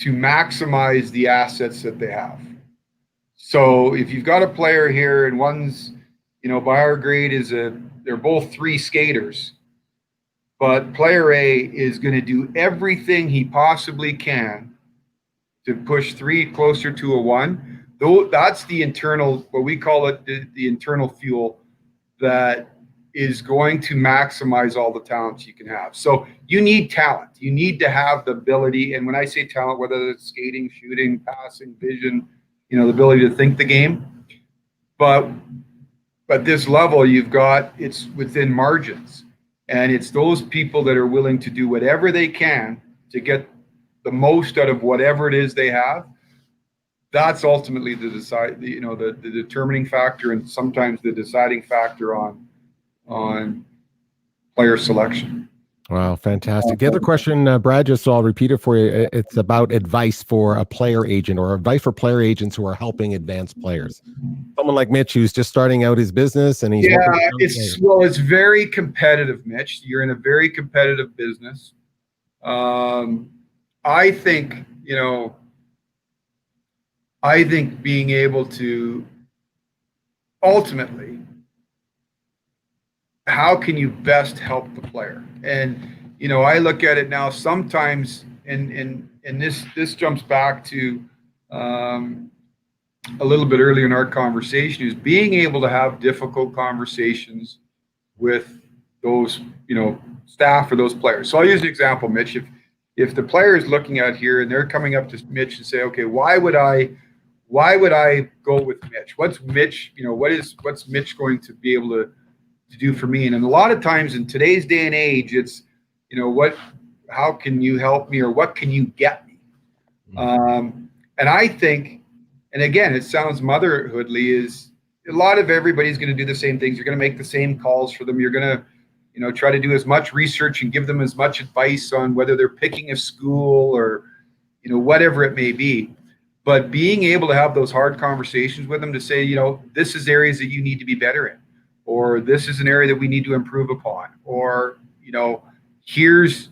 to maximize the assets that they have. So if you've got a player here and one's, by our grade they're both 3 skaters, but player A is going to do everything he possibly can to push 3 closer to a 1. Though that's the internal, what we call it, the internal fuel that is going to maximize all the talents you can have. So you need talent. You need to have the ability. And when I say talent, whether it's skating, shooting, passing, vision, the ability to think the game. But this level it's within margins. And it's those people that are willing to do whatever they can to get the most out of whatever it is they have. That's ultimately the determining factor, and sometimes the deciding factor on player selection. Wow, fantastic. The other question, Brad, just so I'll repeat it for you. It's about advice for a player agent, or advice for player agents who are helping advance players. Someone like Mitch, who's just starting out his business, and he's it's very competitive, Mitch. You're in a very competitive business. I think being able to ultimately, how can you best help the player? And, I look at it now sometimes, and this jumps back to a little bit earlier in our conversation, is being able to have difficult conversations with those, staff or those players. So I'll use an example, Mitch. If the player is looking at here and they're coming up to Mitch and say, okay, why would I go with Mitch? What's Mitch, what's Mitch going to be able to do for me? And a lot of times in today's day and age, it's, how can you help me, or what can you get me? And I think, and again, it sounds motherhoodly, is a lot of everybody's going to do the same things. You're going to make the same calls for them. You're going to, try to do as much research and give them as much advice on whether they're picking a school or, whatever it may be. But being able to have those hard conversations with them to say, this is areas that you need to be better in, or this is an area that we need to improve upon, or, here's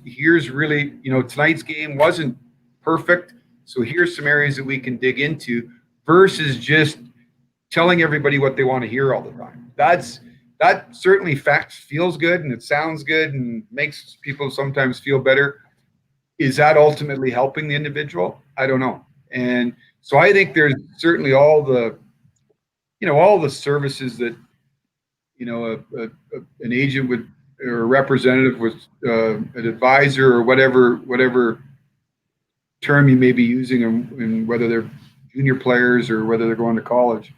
really, tonight's game wasn't perfect. So here's some areas that we can dig into versus just telling everybody what they want to hear all the time. That certainly feels good and it sounds good and makes people sometimes feel better. Is that ultimately helping the individual? I don't know. And so I think there's certainly all the services that, an agent would, or a representative with an advisor or whatever term you may be using, and whether they're junior players or whether they're going to college.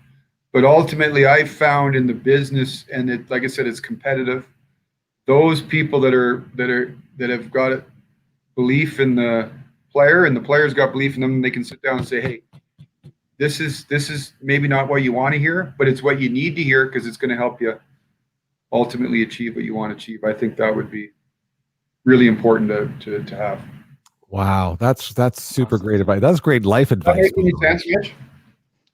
But ultimately, I've found in the business, and it, like I said, it's competitive. Those people that have got a belief in the player, and the player's got belief in them, and they can sit down and say, "Hey, this is maybe not what you want to hear, but it's what you need to hear because it's going to help you ultimately achieve what you want to achieve." I think that would be really important to have. Wow, that's super great advice. That's great life advice. That makes sense, Mitch?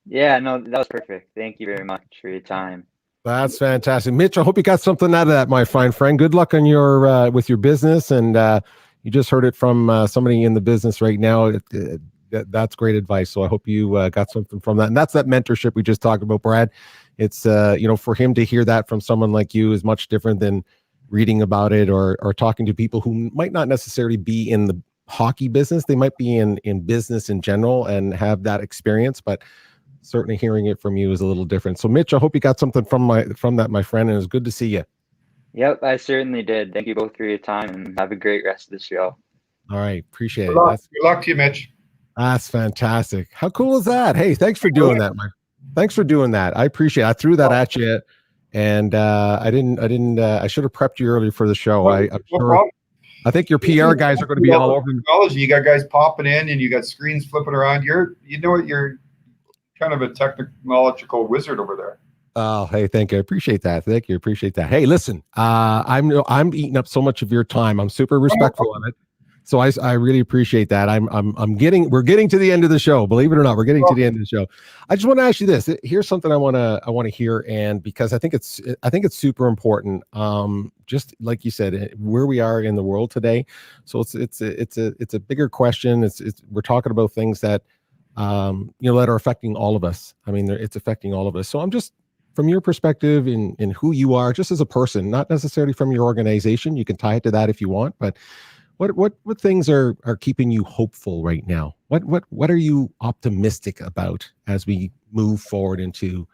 Yeah, no, that was perfect. Thank you very much for your time. That's fantastic, Mitch. I hope you got something out of that, my fine friend. Good luck on your with your business, and you just heard it from somebody in the business right now. That's great advice. So I hope you got something from that, and that's that mentorship we just talked about, Brad. It's for him to hear that from someone like you is much different than reading about it or talking to people who might not necessarily be in the hockey business. They might be in business in general and have that experience, but certainly hearing it from you is a little different. So Mitch, I hope you got something from that, my friend, and it's good to see you. Yep, I certainly did. Thank you both for your time and have a great rest of the show. All right, appreciate it. Good luck to you, Mitch. That's fantastic. How cool is that? Hey, thanks for doing that, Thanks for doing that. I appreciate it. I threw that at you, and I should have prepped you earlier for the show. I'm sure. I think your PR guys are going to be all over. Technology. You got guys popping in, and you got screens flipping around. You're kind of a technological wizard over there. Oh, hey, thank you. I appreciate that. Thank you. Appreciate that. Hey, listen, I'm eating up so much of your time. I'm super respectful of it. So I really appreciate that. We're getting to the end of the show. Believe it or not, we're getting to the end of the show. I just want to ask you this. Here's something I want to hear, and because I think it's super important. Just like you said, where we are in the world today. So it's a bigger question. We're talking about things that that are affecting all of us. I mean, it's affecting all of us. So I'm just, from your perspective in who you are, just as a person, not necessarily from your organization. You can tie it to that if you want, but what things are keeping you hopeful right now? What are you optimistic about as we move forward into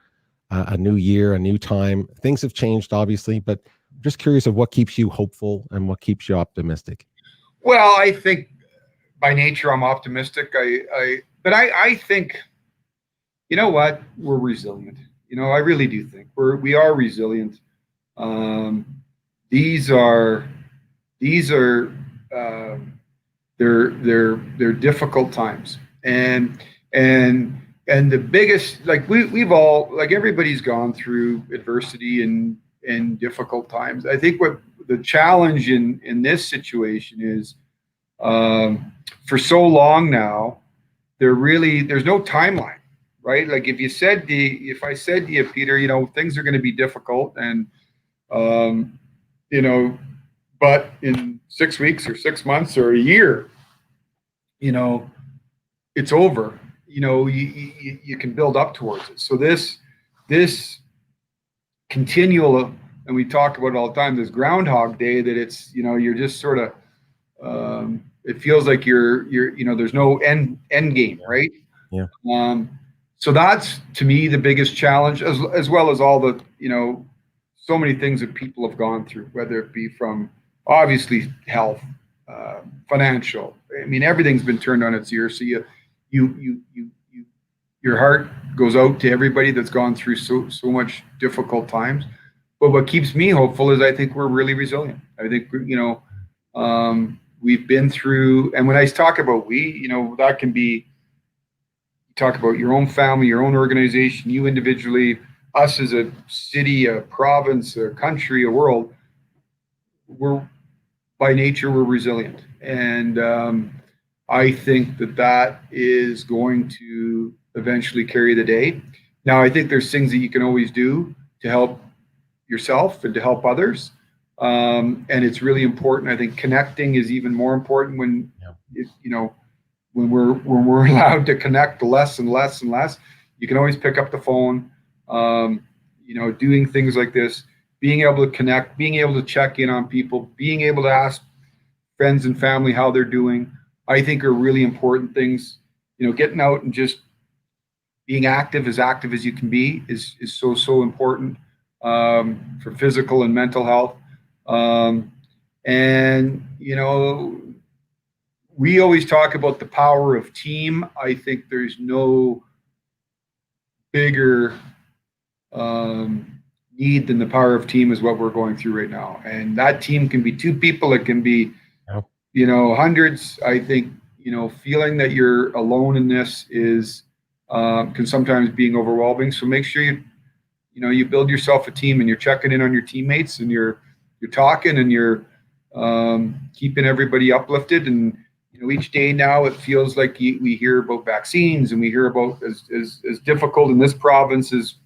a new year, a new time? Things have changed, obviously, but I'm just curious of what keeps you hopeful and what keeps you optimistic. Well, I think by nature I'm optimistic. But I think, you know what, we're resilient. I really do think we are resilient. These are they're difficult times, and the biggest, like we've all, like everybody's gone through adversity and difficult times. I think what the challenge in this situation is, for so long now, there's no timeline, right? Like if I said to you, Peter, things are going to be difficult, and but in 6 weeks or 6 months or a year, it's over. You can build up towards it. So this continual, and we talk about it all the time, this Groundhog Day, that it's, you're just sort of, it feels like you're there's no end game, right? Yeah. So that's, to me, the biggest challenge, as well as all the, so many things that people have gone through, whether it be from obviously health, financial. I mean, everything's been turned on its ear. So your heart goes out to everybody that's gone through so much difficult times. But what keeps me hopeful is I think we're really resilient. I think, we've been through, and when I talk about that can be, talk about your own family, your own organization, you individually, us as a city, a province, a country, a world. By nature, we're resilient. And I think that is going to eventually carry the day. Now, I think there's things that you can always do to help yourself and to help others. And it's really important. I think connecting is even more important when, when we're allowed to connect less and less and less, you can always pick up the phone. Doing things like this, being able to connect, being able to check in on people, being able to ask friends and family how they're doing, I think are really important things. Getting out and just being active as you can be is so important for physical and mental health. We always talk about the power of team. I think there's no bigger need than the power of team is what we're going through right now. And that team can be 2 people. It can be, hundreds. I think, feeling that you're alone in this is, can sometimes being overwhelming. So make sure you build yourself a team and you're checking in on your teammates and you're talking and you're keeping everybody uplifted. And, each day now it feels like we hear about vaccines and we hear about as difficult in this province as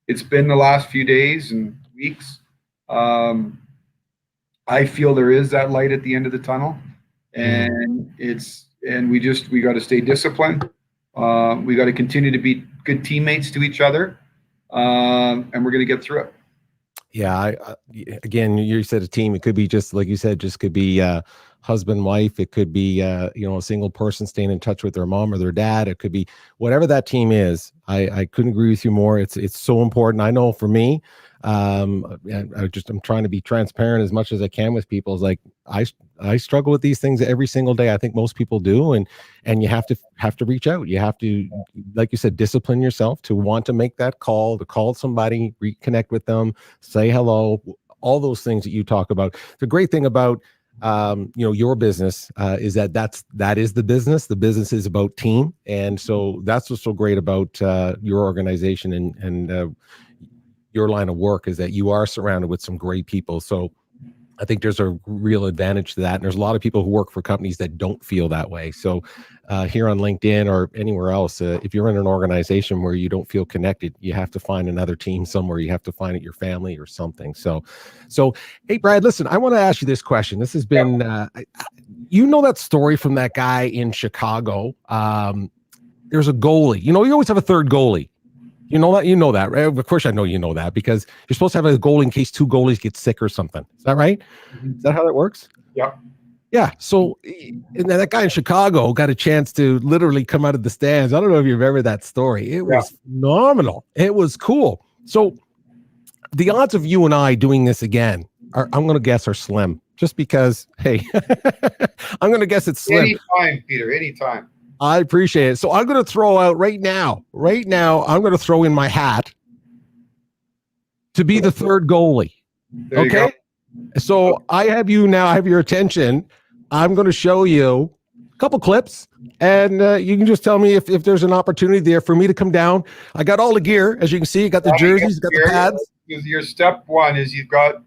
it's been the last few days and weeks. I feel there is that light at the end of the tunnel, and we got to stay disciplined. We got to continue to be good teammates to each other, and we're going to get through it. Yeah. Again, you said a team. It could be just like you said, could be husband, wife. It could be, a single person staying in touch with their mom or their dad. It could be whatever that team is. I couldn't agree with you more. It's so important. I know for me, I'm trying to be transparent as much as I can with people. It's like, I struggle with these things every single day. I think most people do. And you have to reach out. You have to, like you said, discipline yourself to want to make that call, to call somebody, reconnect with them, say hello, all those things that you talk about. The great thing about, your business is that is the business. The business is about team. And so that's what's so great about your organization and your line of work is that you are surrounded with some great people. So I think there's a real advantage to that. And there's a lot of people who work for companies that don't feel that way. So here on LinkedIn or anywhere else, if you're in an organization where you don't feel connected, you have to find another team somewhere. You have to find it your family or something. So hey, Brad, listen, I want to ask you this question. This has been, that story from that guy in Chicago. There's a goalie. You always have a third goalie. You know that, right? Of course I know you know that because you're supposed to have a goalie in case 2 goalies get sick or something. Is that right? Mm-hmm. Is that how that works? Yeah. Yeah. So and that guy in Chicago got a chance to literally come out of the stands. I don't know if you remember that story. It was phenomenal. It was cool. So the odds of you and I doing this again I'm going to guess are slim just because, hey, I'm going to guess it's slim. Anytime, Peter, anytime. I appreciate it. So I'm going to throw out right now, I'm going to throw in my hat to be the third goalie. There okay. So I have your attention. I'm going to show you a couple clips and you can just tell me if there's an opportunity there for me to come down. I got all the gear. As you can see, you got the jerseys, got the pads. Your step one is you've got,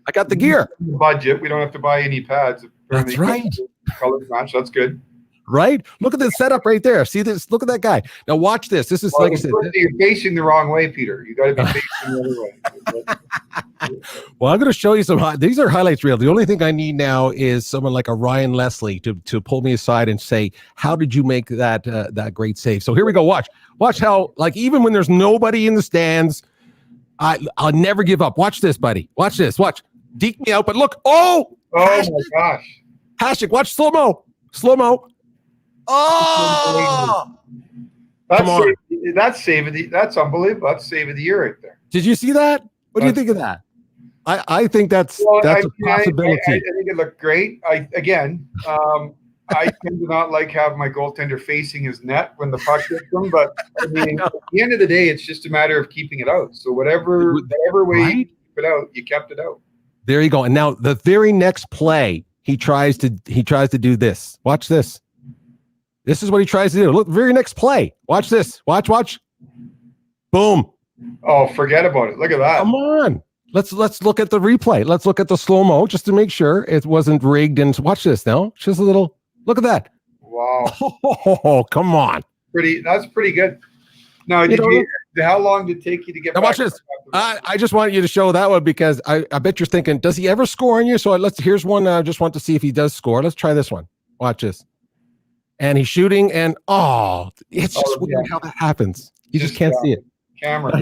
I got the gear. Budget. We don't have to buy any pads. That's right. Color match. That's good. Right? Look at the setup right there. See this? Look at that guy. Now watch this. This is like I said. You're facing the wrong way, Peter. You got to be facing the other way. Well, I'm going to show you some. These are highlights reel. The only thing I need now is someone like a Ryan Leslie to pull me aside and say, "How did you make that great save?" So here we go. Watch how even when there's nobody in the stands, I'll never give up. Watch this, buddy. Watch this. Watch. Deke me out, but look. Oh my gosh. Hashtag. Watch slow mo. Oh, that's unbelievable. That's save of the year right there. Did you see that? What do you think of that? I think that's a possibility. I think it looked great. I tend to not like having my goaltender facing his net when the puck hits him, but I mean, at the end of the day, it's just a matter of keeping it out. So whatever way you keep it out, you kept it out. There you go. And now the very next play, he tries to do this. Watch this. This is what he tries to do. Look, very next play. Watch this. Watch. Boom. Oh, forget about it. Look at that. Come on. Let's look at the replay. Let's look at the slow-mo just to make sure it wasn't rigged. And watch this now. Just a little. Look at that. Wow. Oh, come on. That's pretty good. Now, how long did it take you to get back? Watch this. I just want you to show that one because I bet you're thinking, does he ever score on you? So here's one. I just want to see if he does score. Let's try this one. Watch this. and he's shooting, and it's just weird how that happens. You just can't see it. Camera. Now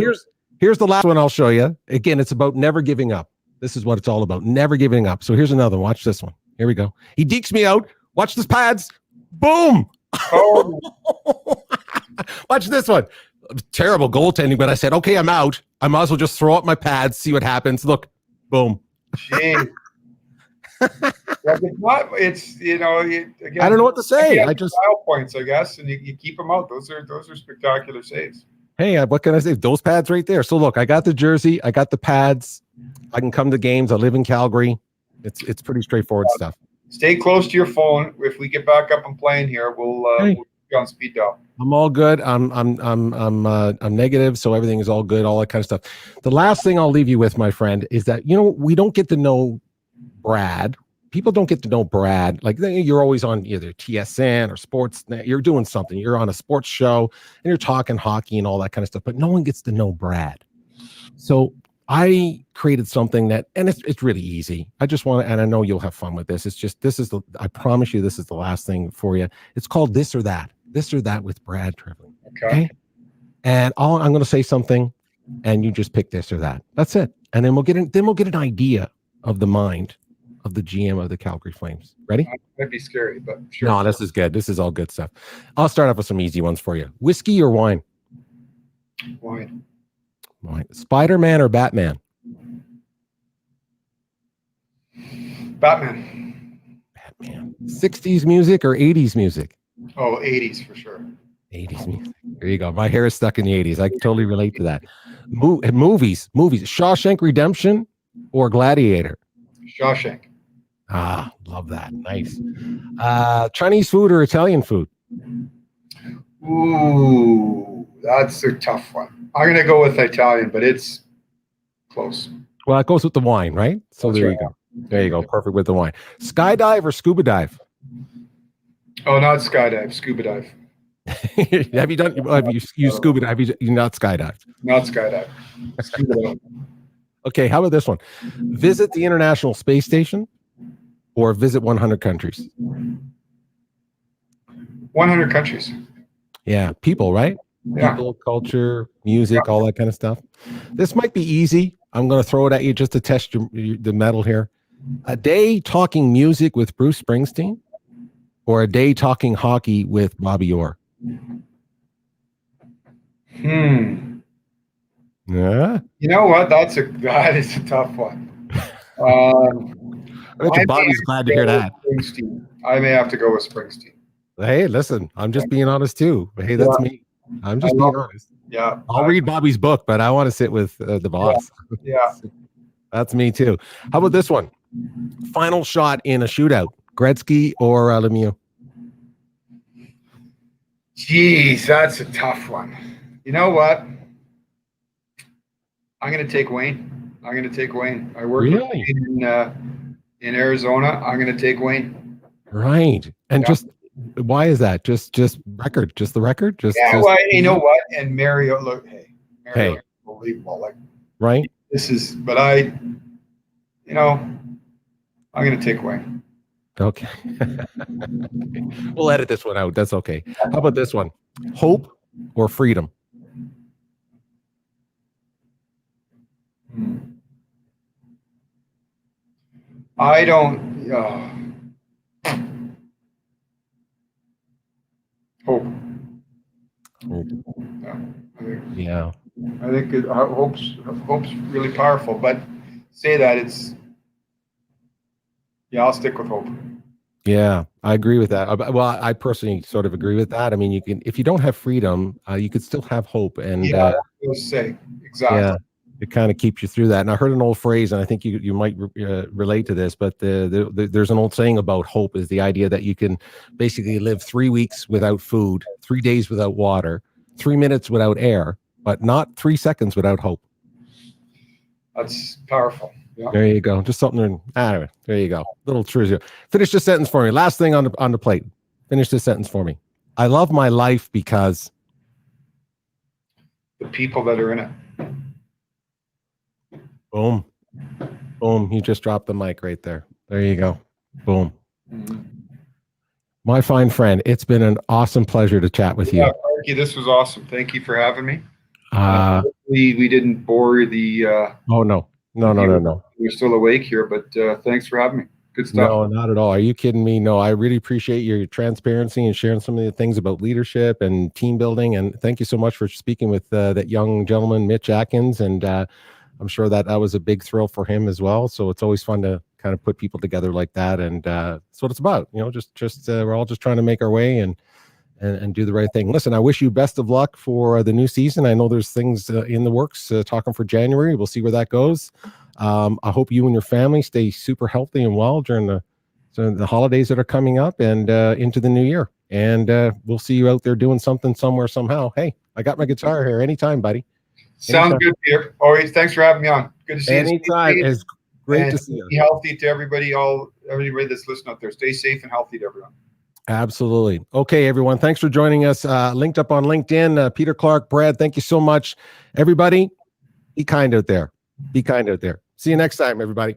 here's the last one I'll show you. Again, it's about never giving up. This is what it's all about, never giving up. So here's another one. Watch this one. Here we go. He dekes me out. Watch this pads. Boom. Oh. Watch this one. Terrible goaltending, but I said, okay, I'm out. I might as well just throw up my pads, see what happens. Look, boom. Jeez. It's again, I don't know what to say. I just style points, I guess, and you keep them out. Those are spectacular saves. Hey, what can I say? Those pads right there. So look, I got the jersey, I got the pads. I can come to games. I live in Calgary. It's pretty straightforward stuff. Stay close to your phone. If we get back up and playing here, we'll be on speed dial. I'm all good. I'm negative, so everything is all good. All that kind of stuff. The last thing I'll leave you with, my friend, is that we don't get to know Brad. People don't get to know Brad. Like, you're always on either TSN or Sportsnet. You're doing something. You're on a sports show and you're talking hockey and all that kind of stuff. But no one gets to know Brad. So I created something and it's really easy. I just want to, and I know you'll have fun with this. I promise you, this is the last thing for you. It's called This or That. This or That with Brad Treliving. Okay. And I'm going to say something, and you just pick this or that. That's it. And then we'll get an idea of the mind of the GM of the Calgary Flames. Ready? That'd be scary, but sure. No, this is good. This is all good stuff. I'll start off with some easy ones for you. Whiskey or wine? Wine. Spider-Man or Batman? Batman. 60s music or 80s music? Oh, 80s for sure. 80s music. There you go. My hair is stuck in the 80s. I can totally relate to that. Movies. Shawshank Redemption or Gladiator? Shawshank. Love that. Nice. Chinese food or Italian food? Ooh, that's a tough one. I'm going to go with Italian, but it's close. Well, it goes with the wine, right? So That's there right. you go. There you go. Perfect with the wine. Skydive or scuba dive? Oh, not skydive, scuba dive. Have you scuba dive? Have you not skydived? Not skydive. Scuba dive. Okay, how about this one? Visit the International Space Station or visit 100 countries? 100 countries. Yeah, people, right? Yeah. People, culture, music, all that kind of stuff. This might be easy. I'm going to throw it at you just to test the metal here. A day talking music with Bruce Springsteen or a day talking hockey with Bobby Orr? Yeah. You know what? That is a tough one. I bet Bobby's glad to hear that. I may have to go with Springsteen. Hey, listen, I'm just being honest too. Hey, that's me. I'm just being honest. Yeah. I'll read Bobby's book, but I want to sit with the boss. Yeah. That's me too. How about this one? Final shot in a shootout, Gretzky or Lemieux? Jeez, that's a tough one. You know what? I'm going to take Wayne. I work with Wayne in Arizona. I'm going to take Wayne. Right. And just why is that? Just record, just the record? Just well, you know what? And Mario, look, Mario is unbelievable. Like, right. But I'm going to take Wayne. Okay. We'll edit this one out. That's okay. How about this one? Hope or freedom? I don't. Hope. Yeah. I think hope's really powerful. But say that I'll stick with hope. Yeah, I agree with that. Well, I personally sort of agree with that. I mean, if you don't have freedom, you could still have hope, and I was say exactly. Yeah, it kind of keeps you through that. And I heard an old phrase, and I think you might relate to this, but there's an old saying about hope is the idea that you can basically live 3 weeks without food, 3 days without water, 3 minutes without air, but not 3 seconds without hope. That's powerful. Yeah. There you go. Just something. Anyway, there you go. Little truth. Finish this sentence for me. Last thing on the plate. Finish this sentence for me. I love my life because the people that are in it. Boom. Boom. You just dropped the mic right there. There you go. Boom. My fine friend, it's been an awesome pleasure to chat with you. Yeah, Clarke, this was awesome. Thank you for having me. We didn't bore the. Oh no. You're still awake here, but thanks for having me. Good stuff. No, not at all. Are you kidding me? No, I really appreciate your transparency and sharing some of the things about leadership and team building. And thank you so much for speaking with that young gentleman, Mitch Atkins. And I'm sure that was a big thrill for him as well. So it's always fun to kind of put people together like that. And that's what it's about. Just we're all just trying to make our way and do the right thing. Listen, I wish you best of luck for the new season. I know there's things in the works, talking for January. We'll see where that goes. I hope you and your family stay super healthy and well during the holidays that are coming up and into the new year. And we'll see you out there doing something somewhere, somehow. Hey, I got my guitar here. Anytime, buddy. Sounds good, Peter. Always. Thanks for having me on. Good to see you. Anytime. It's great to see you. Be healthy to everybody that's listening out there. Stay safe and healthy to everyone. Absolutely. Okay, everyone. Thanks for joining us. Linked up on LinkedIn. Peter, Clarke, Brad, thank you so much. Everybody, be kind out there. Be kind out there. See you next time, everybody.